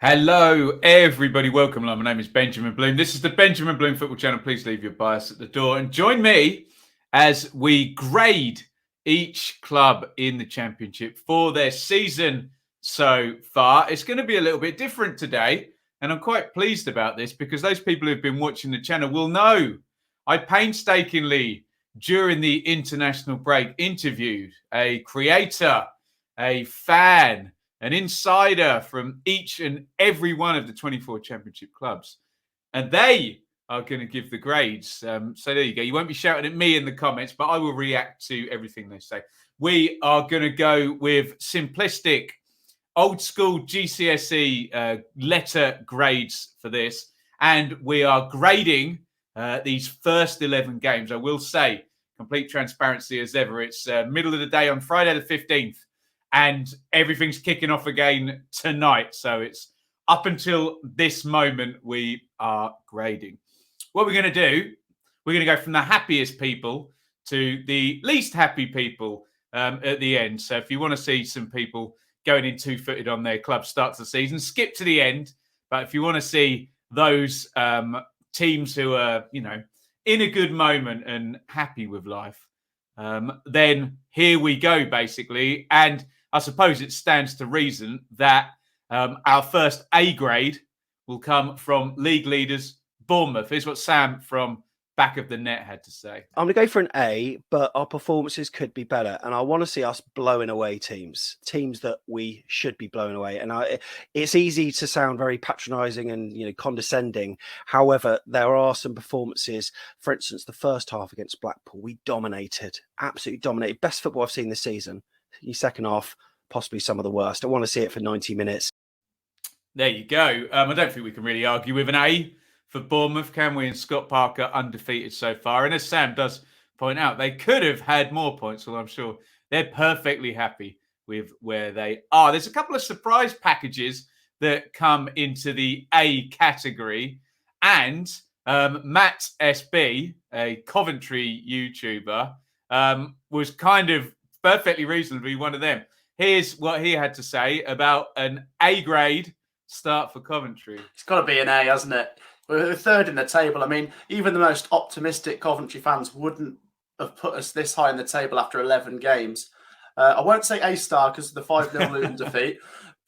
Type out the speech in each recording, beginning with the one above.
Hello, everybody. Welcome. My name is Benjamin Bloom. This is the Benjamin Bloom Football Channel. Please leave your bias at the door and join me as we grade each club in the Championship for their season so far. It's going to be a little bit different today, and I'm quite pleased about this because those people who've been watching the channel will know I painstakingly, during the international break, interviewed a creator, a fan, an insider from each and every one of the 24 Championship clubs. And they are going to give the grades. So there you go. You won't be shouting at me in the comments, but I will react to everything they say. We are going to go with simplistic, old school GCSE letter grades for this. And we are grading these first 11 games. I will say, complete transparency as ever, it's middle of the day on Friday the 15th. And everything's kicking off again tonight. So it's up until this moment we are grading. What we're going to do, we're going to go from the happiest people to the least happy people at the end. So if you want to see some people going in two-footed on their club starts the season, skip to the end. But if you want to see those teams who are, in a good moment and happy with life, then here we go, basically. And I suppose it stands to reason that our first A grade will come from league leaders, Bournemouth. Here's what Sam from Back of the Net had to say. I'm going to go for an A, but our performances could be better. And I want to see us blowing away teams that we should be blowing away. And it's easy to sound very patronising and condescending. However, there are some performances. For instance, the first half against Blackpool, we dominated, absolutely dominated. Best football I've seen this season. Your second half, possibly some of the worst. I want to see it for 90 minutes. There you go. I don't think we can really argue with an A for Bournemouth, can we? And Scott Parker undefeated so far. And as Sam does point out, they could have had more points, although I'm sure they're perfectly happy with where they are. There's a couple of surprise packages that come into the A category. And Matt SB, a Coventry YouTuber, was kind of perfectly reasonably one of them. Here's what he had to say about an A grade start for Coventry. It's got to be an A, hasn't it? We're third in the table. I mean, even the most optimistic Coventry fans wouldn't have put us this high in the table after 11 games. I won't say A star because of the 5-0 Luton defeat,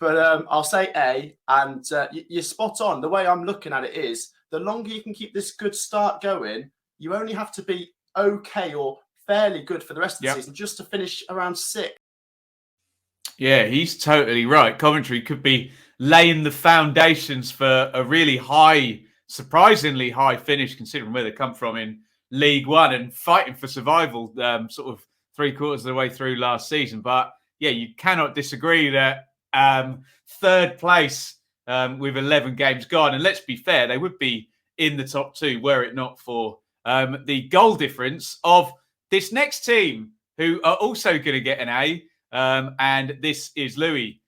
but I'll say A. And you're spot on. The way I'm looking at it is, the longer you can keep this good start going, you only have to be okay or fairly good for the rest of the season just to finish around 6th. Yeah, he's totally right. Coventry could be laying the foundations for a really high, surprisingly high finish, considering where they come from in League One and fighting for survival sort of 3/4 of the way through last season. But yeah, you cannot disagree that third place with 11 games gone. And let's be fair, they would be in the top 2 were it not for the goal difference of this next team, who are also going to get an A. And this is Louis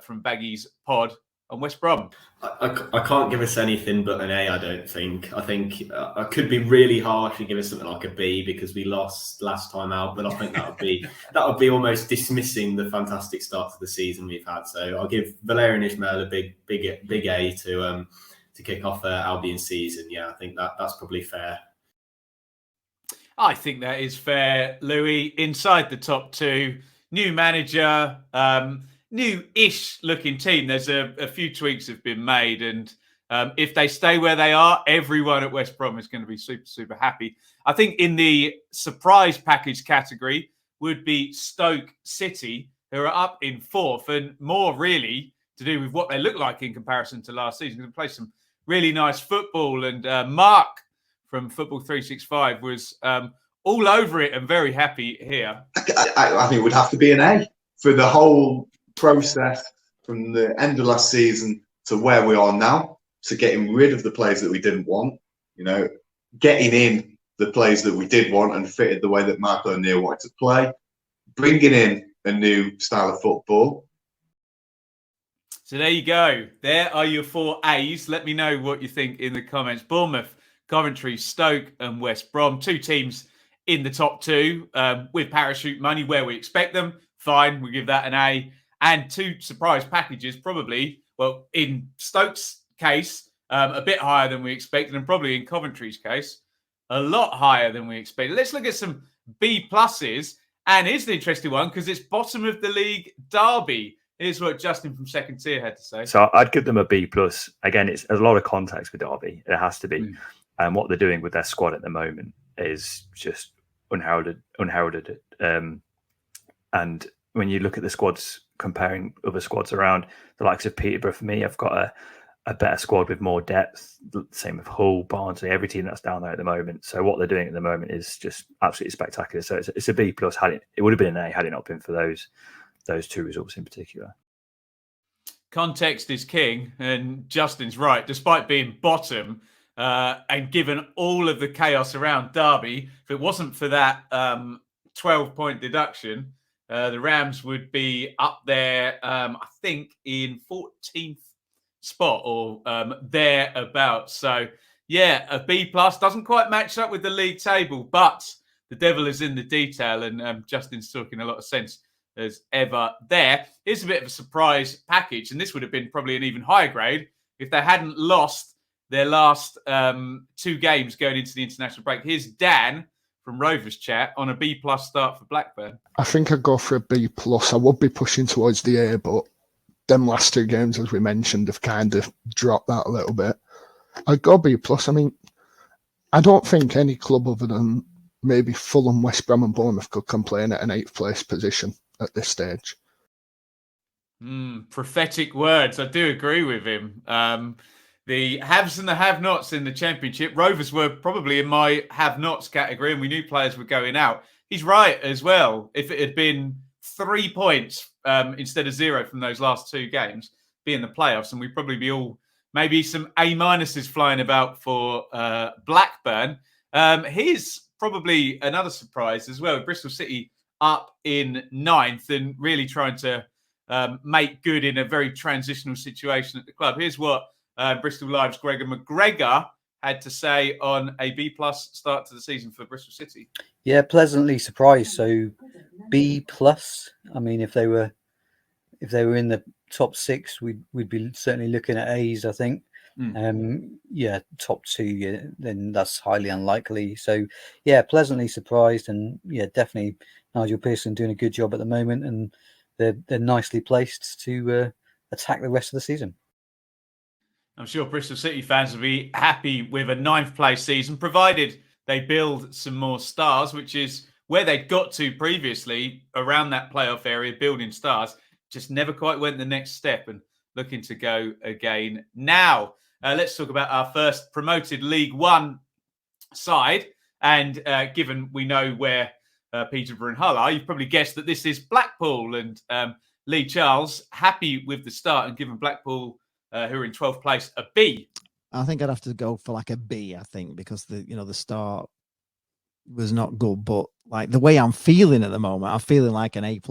from Baggy's Pod on West Brom. I can't give us anything but an A, I don't think. I think I could be really harsh and give us something like a B because we lost last time out, but I think that would be almost dismissing the fantastic start to the season we've had. So I'll give Valérien Ismaël a big A to kick off Albion season. Yeah, I think that's probably fair. I think that is fair, Louis. Inside the top 2, new manager, new-ish looking team. There's a few tweaks have been made, and if they stay where they are, everyone at West Brom is going to be super, super happy. I think in the surprise package category would be Stoke City, who are up in 4th, and more really to do with what they look like in comparison to last season. They play some really nice football, and Mark from Football 365 was all over it and very happy here. I think it would have to be an A for the whole process from the end of last season to where we are now, to getting rid of the players that we didn't want, getting in the players that we did want and fitted the way that Mark O'Neill wanted to play, bringing in a new style of football. So there you go. There are your 4 A's. Let me know what you think in the comments. Bournemouth, Coventry, Stoke and West Brom. 2 teams in the top 2 with parachute money where we expect them. Fine, we give that an A. And 2 surprise packages, probably well, in Stokes' case, a bit higher than we expected, and probably in Coventry's case, a lot higher than we expected. Let's look at some B pluses, and here's an interesting one because it's bottom of the league, Darby. Here's what Justin from Second Tier had to say. So I'd give them a B plus. Again, it's a lot of context with Derby. It has to be. And what they're doing with their squad at the moment is just unheralded. And when you look at the squads, comparing other squads around, the likes of Peterborough, for me, have got a better squad with more depth. Same with Hull, Barnsley, every team that's down there at the moment. So what they're doing at the moment is just absolutely spectacular. So it's a B plus. It would have been an A had it not been for those two results in particular. Context is king, and Justin's right. Despite being bottom and given all of the chaos around Derby, if it wasn't for that 12-point deduction, the Rams would be up there, I think, in 14th spot or thereabouts. So, yeah, a B plus doesn't quite match up with the league table, but the devil is in the detail, and Justin's talking a lot of sense as ever there. Here's a bit of a surprise package, and this would have been probably an even higher grade if they hadn't lost their last 2 games going into the international break. Here's Dan from Rovers Chat on a B plus start for Blackburn. I think I'd go for a B plus. I would be pushing towards the A, but them last 2 games, as we mentioned, have kind of dropped that a little bit. I'd go B plus. I mean, I don't think any club other than maybe Fulham, West Brom and Bournemouth could complain at an 8th place position at this stage. Prophetic words. I do agree with him. The haves and the have-nots in the Championship. Rovers were probably in my have-nots category, and we knew players were going out. He's right as well. If it had been 3 points instead of 0 from those last 2 games, be in the playoffs, and we'd probably be all maybe some A-minuses flying about for Blackburn. Here's probably another surprise as well. Bristol City up in 9th and really trying to make good in a very transitional situation at the club. Here's what Bristol Live's Gregor McGregor had to say on a B plus start to the season for Bristol City. Yeah, pleasantly surprised. So B plus. I mean, if they were in the top 6, we'd be certainly looking at A's, I think. Yeah, top 2, yeah, then that's highly unlikely. So yeah, pleasantly surprised, and yeah, definitely Nigel Pearson doing a good job at the moment, and they're nicely placed to attack the rest of the season. I'm sure Bristol City fans will be happy with a 9th place season, provided they build some more stars, which is where they got to previously around that playoff area, building stars. Just never quite went the next step, and looking to go again now. Let's talk about our first promoted League One side. And given we know where Peterborough and Hull are, you've probably guessed that this is Blackpool. And Lee Charles, happy with the start and given Blackpool, who are in 12th place, a B. I think I'd have to go for like a B, I think, because the start was not good. But like the way I'm feeling at the moment, I'm feeling like an A++.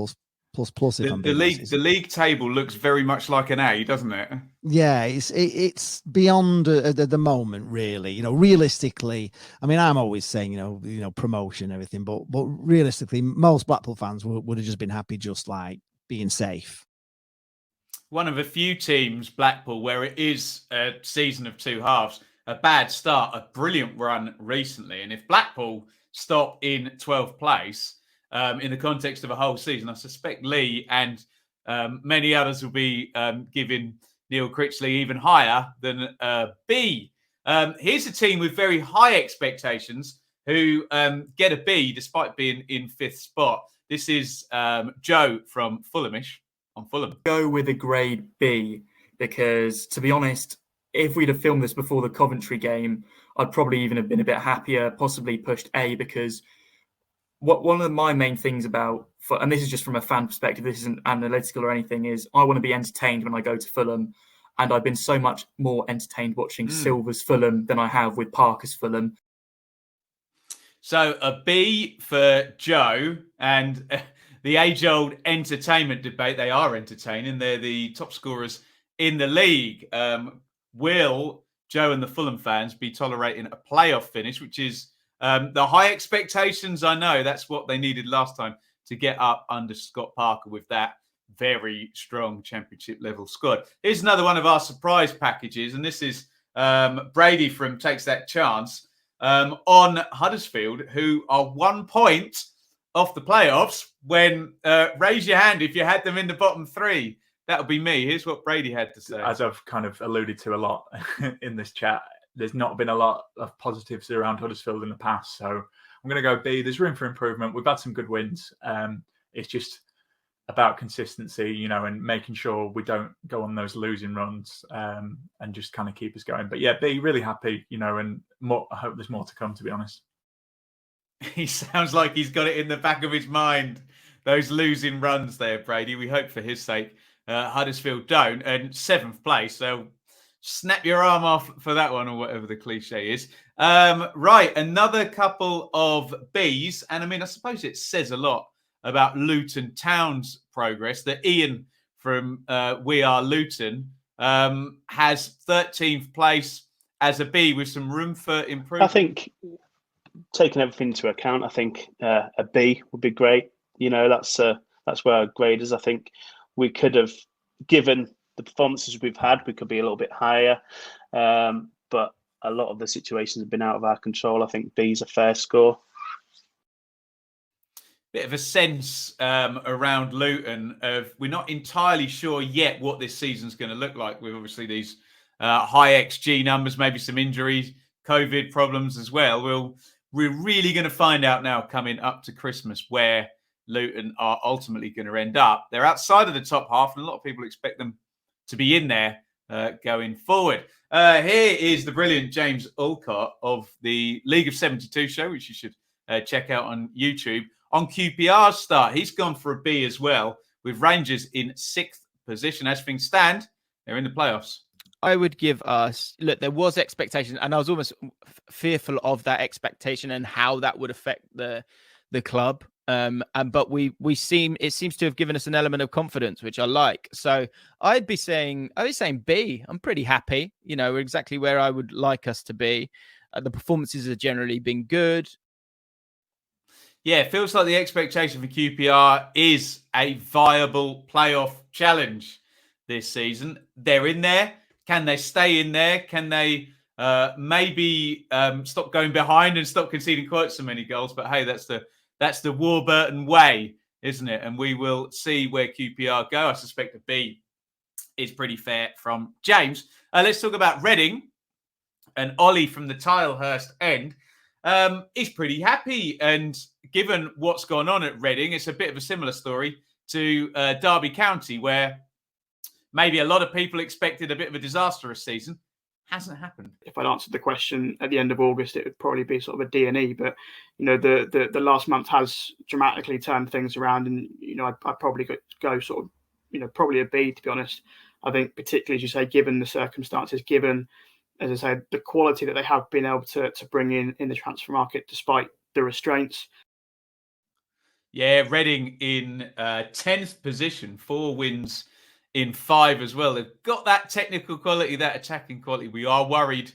The league table looks very much like an A, doesn't it? Yeah, it's beyond the moment, really. Realistically, I mean, I'm always saying, promotion and everything, but realistically, most Blackpool fans would have just been happy just like being safe. One of a few teams, Blackpool, where it is a season of 2 halves, a bad start, a brilliant run recently. And if Blackpool stop in 12th place, in the context of a whole season, I suspect Lee and many others will be giving Neil Critchley even higher than B. Here's a team with very high expectations who get a B despite being in 5th spot. This is Joe from Fulhamish on Fulham. Go with a grade B because, to be honest, if we'd have filmed this before the Coventry game, I'd probably even have been a bit happier, possibly pushed A, because one of my main things about, and this is just from a fan perspective, this isn't analytical or anything, is I want to be entertained when I go to Fulham. And I've been so much more entertained watching Silver's Fulham than I have with Parker's Fulham. So a B for Joe, and the age-old entertainment debate. They are entertaining. They're the top scorers in the league. Will Joe and the Fulham fans be tolerating a playoff finish, which is the high expectations? I know that's what they needed last time to get up under Scott Parker with that very strong championship level squad. Here's another one of our surprise packages, and this is Brady from Takes That Chance on Huddersfield, who are 1 point off the playoffs. When raise your hand if you had them in the bottom three. That would be me. Here's what Brady had to say. As I've kind of alluded to a lot in this chat, there's not been a lot of positives around Huddersfield in the past. So I'm going to go B. There's room for improvement. We've had some good wins. It's just about consistency, and making sure we don't go on those losing runs and just kind of keep us going. But yeah, B, really happy, and more, I hope there's more to come, to be honest. He sounds like he's got it in the back of his mind. Those losing runs there, Brady. We hope for his sake Huddersfield don't. And 7th place, so snap your arm off for that one, or whatever the cliche is. Right, another couple of Bs. And I mean, I suppose it says a lot about Luton Town's progress that Iain from We Are Luton has 13th place as a B with some room for improvement. I think, taking everything into account, I think a B would be great. That's where our grade is. I think we could have, given the performances we've had, we could be a little bit higher. But a lot of the situations have been out of our control. I think B is a fair score. Bit of a sense around Luton of we're not entirely sure yet what this season's going to look like, with obviously these high XG numbers, maybe some injuries, COVID problems as well. We're really going to find out now coming up to Christmas where Luton are ultimately going to end up. They're outside of the top half, and a lot of people expect them to be in there going forward. Here is the brilliant James Alcott of the League of 72 show, which you should check out on YouTube. On QPR's start, he's gone for a B as well, with Rangers in 6th position. As things stand, they're in the playoffs. I would give us, look, there was expectation, and I was almost fearful of that expectation and how that would affect the club. But it seems to have given us an element of confidence, which I like. So I was saying B. I'm pretty happy. We're exactly where I would like us to be. The performances have generally been good. Yeah, it feels like the expectation for QPR is a viable playoff challenge this season. They're in there. Can they stay in there? Can they maybe stop going behind and stop conceding quite so many goals? But hey, that's the Warburton way, isn't it? And we will see where QPR go. I suspect a B is pretty fair from James. Let's talk about Reading. And Ollie from the Tilehurst end is pretty happy. And given what's gone on at Reading, it's a bit of a similar story to Derby County, where maybe a lot of people expected a bit of a disastrous season. Hasn't happened. If I'd answered the question at the end of August, it would probably be sort of a D and E. But the last month has dramatically turned things around, and I'd probably go sort of probably a B, to be honest. I think particularly, as you say, given the circumstances, given, as I said, the quality that they have been able to bring in the transfer market despite the restraints. Yeah, Reading in 10th position, 4 wins in 5 as well. They've got that technical quality, that attacking quality. We are worried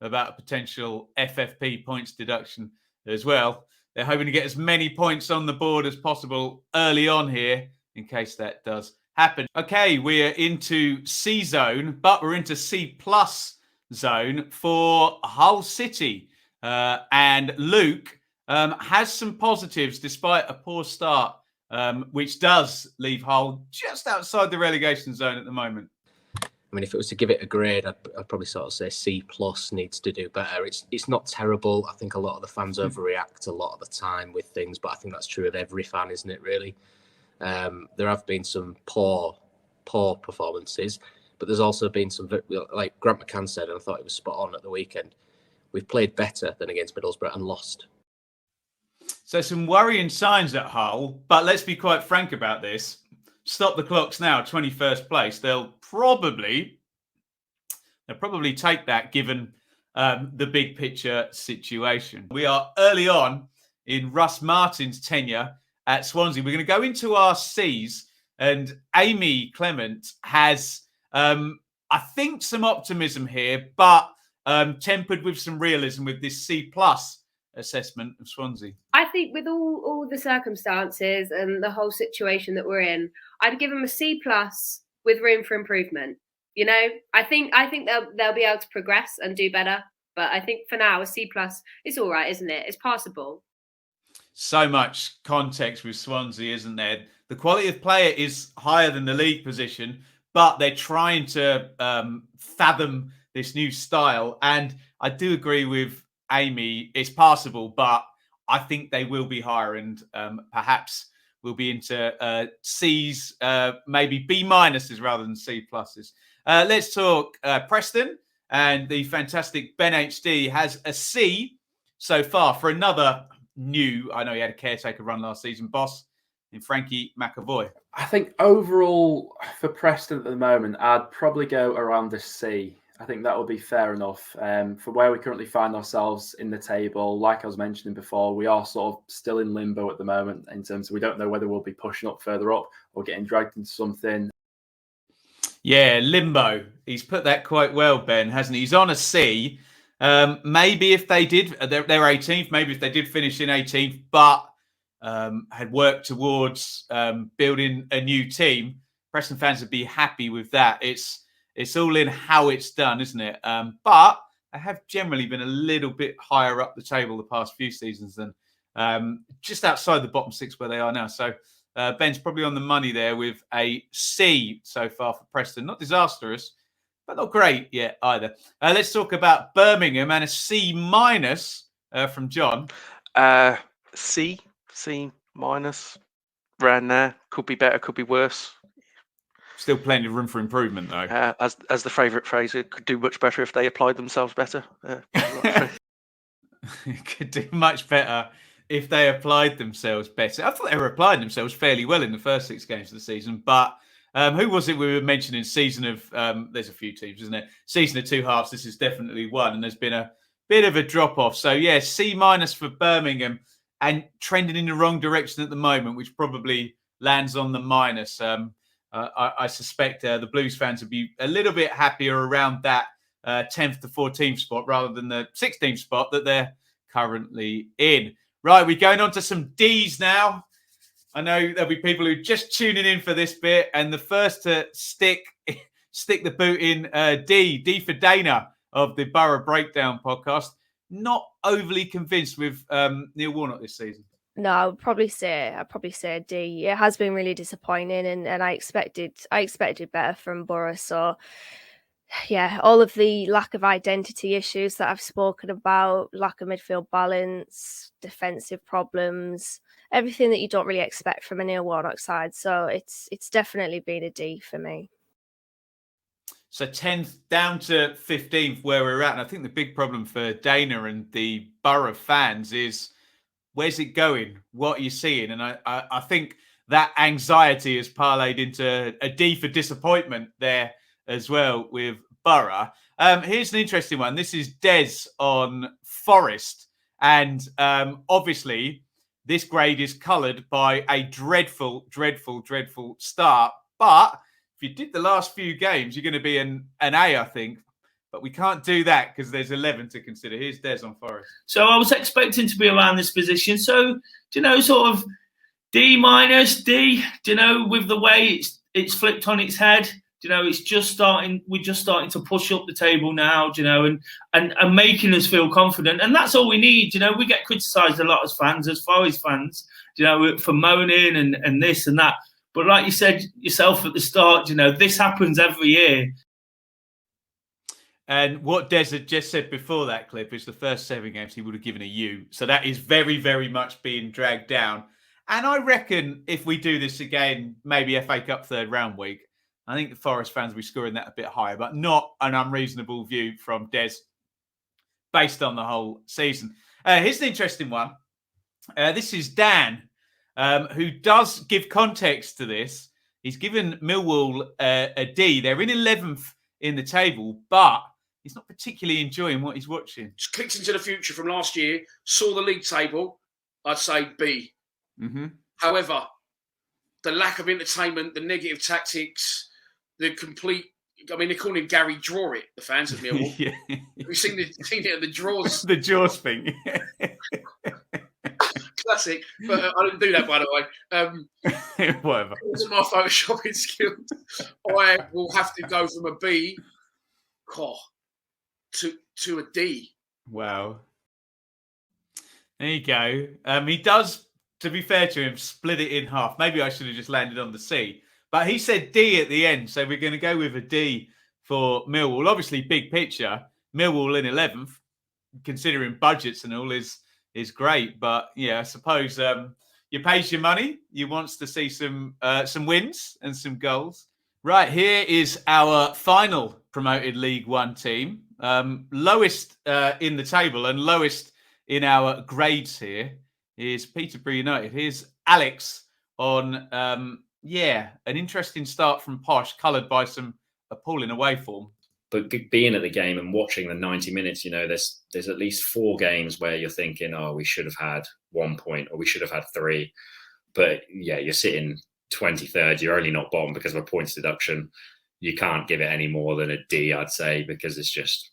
about a potential FFP points deduction as well. They're hoping to get as many points on the board as possible early on here in case that does happen. Okay, we're into C zone, but we're into C plus zone for Hull City. And Luke has some positives despite a poor start, which does leave Hull just outside the relegation zone at the moment. I mean, if it was to give it a grade, I'd probably sort of say C plus needs to do better. It's not terrible. I think a lot of the fans overreact a lot of the time with things, but I think that's true of every fan, isn't it, really? There have been some poor performances, but there's also been some, like Grant McCann said, and I thought it was spot on at the weekend, we've played better than against Middlesbrough and lost. So some worrying signs at Hull, but let's be quite frank about this. Stop the clocks now, 21st place. They'll probably take that given the big picture situation. We are early on in Russ Martin's tenure at Swansea. We're going to go into our C's, and Amy Clement has, I think, some optimism here, but tempered with some realism with this C plus assessment of Swansea? I think with all the circumstances and the whole situation that we're in, I'd give them a C+ with room for improvement. You know, I think they'll be able to progress and do better. But I think for now, a C+ is all right, isn't it? It's passable. So much context with Swansea, isn't there? The quality of player is higher than the league position, but they're trying to fathom this new style. And I do agree with Amy, it's passable, but I think they will be higher and perhaps we'll be into C's, maybe B- rather than C+. Let's talk Preston. And the fantastic Ben HD has a C so far for another new, I know he had a caretaker run last season, boss in Frankie McAvoy. I think overall for Preston at the moment, I'd probably go around a C. I think that would be fair enough. For where we currently find ourselves in the table, like I was mentioning before, we are sort of still in limbo at the moment in terms of we don't know whether we'll be pushing up further up or getting dragged into something. Yeah, limbo. He's put that quite well, Ben, hasn't he? He's on a C. Maybe if they did, they're 18th, maybe if they did finish in 18th, but had worked towards building a new team, Preston fans would be happy with that. It's all in how it's done, isn't it? But they have generally been a little bit higher up the table the past few seasons than just outside the bottom six where they are now. So Ben's probably on the money there with a C so far for Preston. Not disastrous, but not great yet either. Let's talk about Birmingham and a C- from John. C around there. Could be better, could be worse. Still plenty of room for improvement, though. As the favourite phrase, it could do much better if they applied themselves better. Could do much better if they applied themselves better. I thought they were applying themselves fairly well in the first 6 games of the season, but who was it we were mentioning? Season of there's a few teams, isn't it? Season of 2 halves. This is definitely one, and there's been a bit of a drop off. So yeah, C- for Birmingham, and trending in the wrong direction at the moment, which probably lands on the minus. I suspect the Blues fans would be a little bit happier around that 10th to 14th spot rather than the 16th spot that they're currently in. Right, we're going on to some D's now. I know there'll be people who are just tuning in for this bit, and the first to stick the boot in D for Dana of the Borough Breakdown podcast. Not overly convinced with Neil Warnock this season. No, I'd probably say a D. It has been really disappointing, and I expected better from Borough. So yeah, all of the lack of identity issues that I've spoken about, lack of midfield balance, defensive problems, everything that you don't really expect from a Neil Warnock side. So it's definitely been a D for me. So 10th down to 15th where we're at. And I think the big problem for Dana and the Borough fans is, where's it going? What are you seeing? And I think that anxiety has parlayed into a D for disappointment there as well with Borough. Here's an interesting one. This is Des on Forest. And obviously, this grade is coloured by a dreadful, dreadful, dreadful start. But if you did the last few games, you're going to be an A, I think. But we can't do that because there's 11 to consider. Here's Des on Forest. So I was expecting to be around this position. So, sort of D-, D, with the way it's flipped on its head. It's just starting. We're just starting to push up the table now. And making us feel confident. And that's all we need. We get criticised a lot as fans, as Forest fans. For moaning and this and that. But like you said yourself at the start, this happens every year. And what Des had just said before that clip is the first 7 games he would have given a U. So that is very, very much being dragged down. And I reckon if we do this again, maybe FA Cup 3rd round week, I think the Forest fans will be scoring that a bit higher, but not an unreasonable view from Des based on the whole season. Here's an interesting one. This is Dan, who does give context to this. He's given Millwall a D. They're in 11th in the table, but he's not particularly enjoying what he's watching. Just clicked into the future from last year, saw the league table, I'd say B. Mm-hmm. However, the lack of entertainment, the negative tactics, the complete I mean, they call him Gary Draw It, the fans of Millwall. Yeah. We've seen it at the draws. The Jaws thing. Classic. But I didn't do that, by the way. Whatever. Because of my photoshopping skills, I will have to go from a B to a D. Wow. There you go. He does, to be fair to him, split it in half. Maybe I should have just landed on the C. But he said D at the end, so we're going to go with a D for Millwall. Obviously, big picture, Millwall in 11th, considering budgets and all, is great. But yeah, I suppose you pays your money. You wants to see some wins and some goals. Right, here is our final promoted League One team. Lowest in the table and lowest in our grades here is Peterborough United. Here's Alex on, an interesting start from Posh, coloured by some appalling away form. But being at the game and watching the 90 minutes, there's at least 4 games where you're thinking, oh, we should have had 1 point or we should have had 3. But yeah, you're sitting 23rd. You're only not bottom because of a points deduction. You can't give it any more than a D, I'd say, because it's just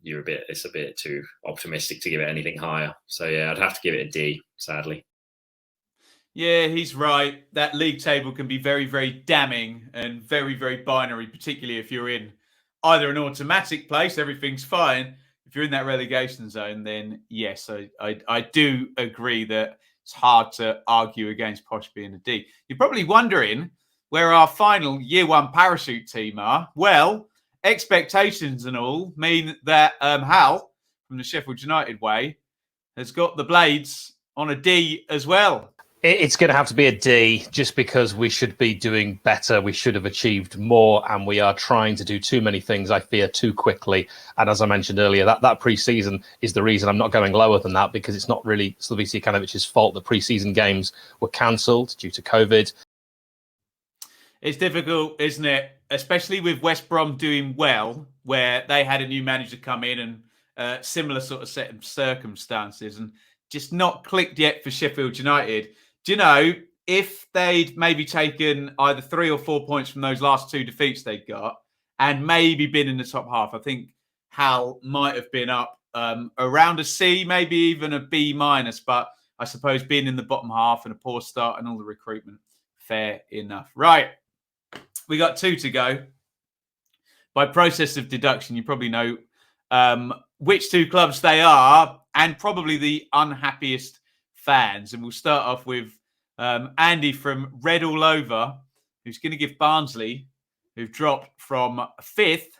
it's a bit too optimistic to give it anything higher. So yeah, I'd have to give it a D, sadly. Yeah, he's right. That league table can be very, very damning and very, very binary, particularly if you're in either an automatic place, everything's fine. If you're in that relegation zone, then yes, I do agree that it's hard to argue against Posh being a D. You're probably wondering where our final year 1 parachute team are. Well, expectations and all mean that Hal from the Sheffield United way has got the Blades on a D as well. It's going to have to be a D just because we should be doing better. We should have achieved more, and we are trying to do too many things, I fear, too quickly. And as I mentioned earlier, that pre-season is the reason I'm not going lower than that, because it's not really Slavisa Kanovic's fault. The pre-season games were cancelled due to COVID. It's difficult, isn't it? Especially with West Brom doing well, where they had a new manager come in and similar sort of set of circumstances, and just not clicked yet for Sheffield United. Do you know, if they'd maybe taken either 3 or 4 points from those last 2 defeats they'd got and maybe been in the top half, I think Hal might have been up around a C, maybe even a B minus. But I suppose being in the bottom half and a poor start and all the recruitment, fair enough. Right, we got 2 to go. By process of deduction, you probably know which 2 clubs they are and probably the unhappiest fans. And we'll start off with Andy from Red All Over, who's going to give Barnsley, who've dropped from 5th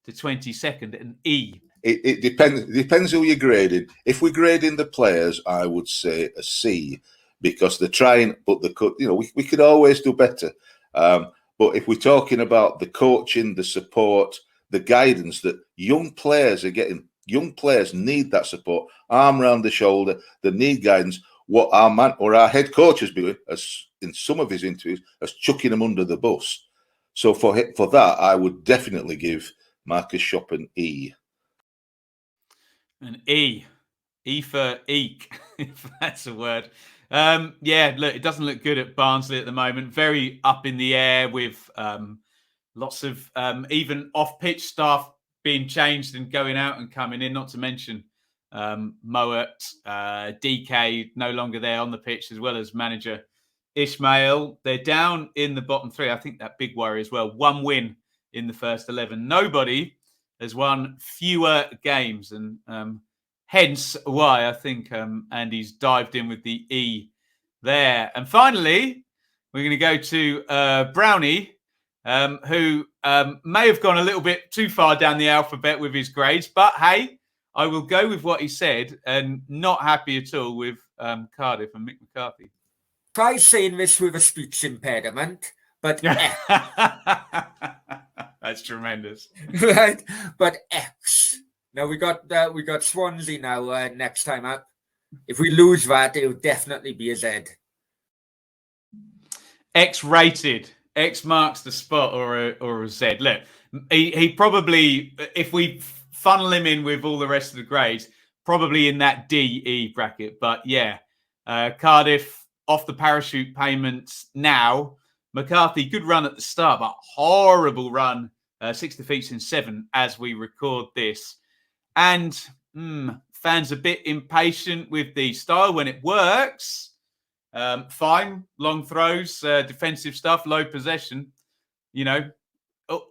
to 22nd, an E. It depends who you're grading. If we're grading the players, I would say a C, because they're trying, but we could always do better. But if we're talking about the coaching, the support, the guidance that young players are getting, young players need that support, arm around the shoulder. They need guidance. What our man or our head coach has been, as in some of his interviews, as chucking them under the bus. So for that, I would definitely give Marcus Schopp an E. An E. E for eek, if that's a word. Look, it doesn't look good at Barnsley at the moment. Very up in the air with lots of even off-pitch staff being changed and going out and coming in, not to mention Moet, DK no longer there on the pitch, as well as manager Ishmael. They're down in the bottom 3. I think that big worry as well. 1 win in the first 11. Nobody has won fewer games, and hence why I think Andy's dived in with the E there. And finally, we're going to go to Brownie, who may have gone a little bit too far down the alphabet with his grades, but hey, I will go with what he said, and not happy at all with Cardiff and Mick McCarthy. Try saying this with a speech impediment, but that's tremendous. Right, but X. Now we got Swansea now next time up. If we lose that, it'll definitely be a Z. X-rated. X marks the spot, or a Z. Look, he probably, if we funnel him in with all the rest of the grades, probably in that D-E bracket. But yeah, Cardiff off the parachute payments now. McCarthy, good run at the start, but horrible run 6 defeats in 7 as we record this. And fans a bit impatient with the style when it works. Fine, long throws, defensive stuff, low possession, you know,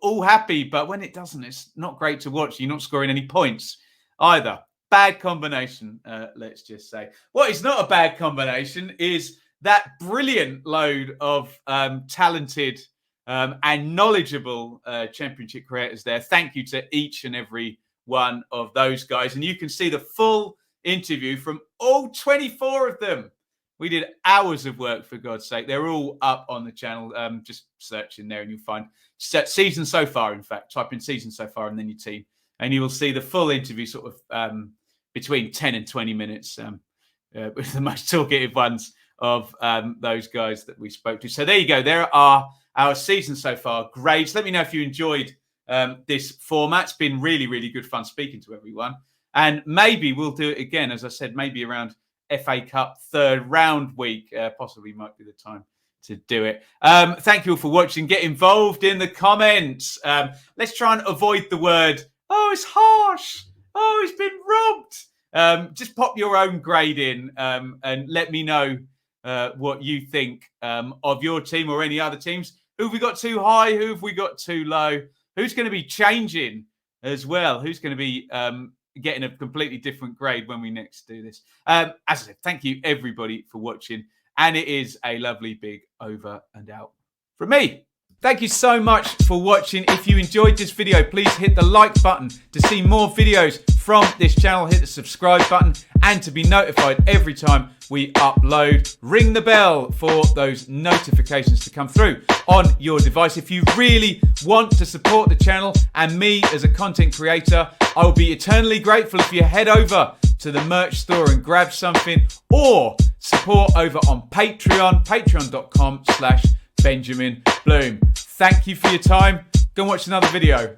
all happy. But when it doesn't, it's not great to watch. You're not scoring any points either. Bad combination, let's just say. What is not a bad combination is that brilliant load of talented and knowledgeable championship creators there. Thank you to each and every one of those guys. And you can see the full interview from all 24 of them. We did hours of work, for God's sake. They're all up on the channel. Just search in there and you'll find season so far, in fact. Type in season so far and then your team. And you will see the full interview sort of between 10 and 20 minutes with the most talkative ones of those guys that we spoke to. So there you go. There are our season so far grades. Let me know if you enjoyed this format. It's been really, really good fun speaking to everyone. And maybe we'll do it again, as I said, maybe around FA Cup third round week. Possibly might be the time to do it. Thank you all for watching. Get involved in the comments. Let's try and avoid the word, oh, it's harsh. Oh, it's been robbed. Just pop your own grade in and let me know what you think of your team or any other teams. Who have we got too high? Who have we got too low? Who's going to be changing as well? Who's going to be getting a completely different grade when we next do this? As I said, thank you everybody for watching. And it is a lovely big over and out from me. Thank you so much for watching. If you enjoyed this video, please hit the like button to see more videos from this channel. Hit the subscribe button and to be notified every time we upload. Ring the bell for those notifications to come through on your device. If you really want to support the channel and me as a content creator, I will be eternally grateful if you head over to the merch store and grab something, or support over on Patreon, patreon.com/Benjamin Bloom. Thank you for your time. Go and watch another video.